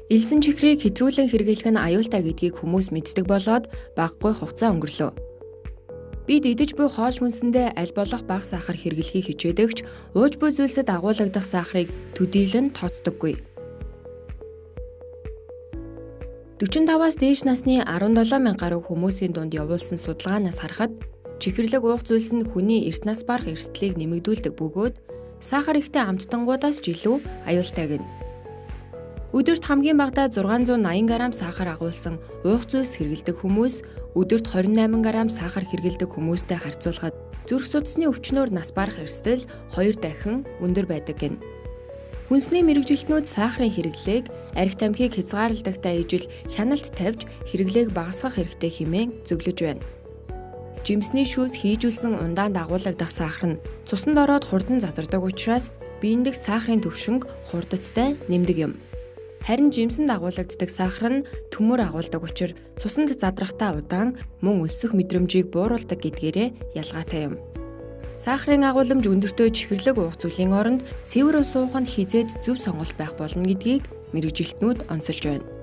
Элсэн чихрийг хэтрүүлэн хэрэглэх нь аюултай гэдгийг хүмүүс мэддэг болоод багагүй хугацаа өнгөрлөө. Бид идэж буй хоол хүнсэндээ аль болох бага сахар хэрэглэхийг хичээдэгч ууж буй зүйлсэд агуулгадах сахарыг төдийлөн тооцдоггүй. 45-аас дээш насны 17,000 гаруй хүмүүсийн дунд явуулсан судалгаанаас харахад чихэрлэг уух зүйлс нь хүний эрт нас барах эрсдлийг нэмэгдүүлдэг бөгөөд сахар ихтэй амттангуудаас ч илүү аюултай гэнэ. Өдөрт хамгийн багадаа 680 г сахар агуулсан уух зүйлс хэрэглэдэг хүмүүс өдөрт 28 г сахар хэрэглэдэг хүмүүстэй харьцуулахад зүрх судасны өвчнөөр нас барах эрсдэл 2 дахин өндөр байдаг гэнэ. Хүнсний мэрэгжилтнүүд сахарын хэрэглээг архит амьхийг хязгаарладагтай ижил хяналт тавьж хэрэглээг багасгах хэрэгтэй хэмээн зөвлөж байна. Жимсний шүүс хийжүүлсэн ундаанд агуулгадах сахар нь цусанд ороод хурдан задардаг учраас биеийн дэх сахарын түвшинг хурдцтай нэмдэг юм. Харин жимсэнд агуулгаддаг сахар нь төмөр агуулдаг учраас цусанд задрахтаа удаан мөн өлсөх мэдрэмжийг бууруулдаг гэдгээрээ ялгаатай юм. Сахарын агуулмж өндөртөө чихэрлэг уух зүйлийн оронд цэвэр ус уух нь хизээд зөв сонголт байх болно гэдгийг мэрэгжилтнүүд онцолж байна.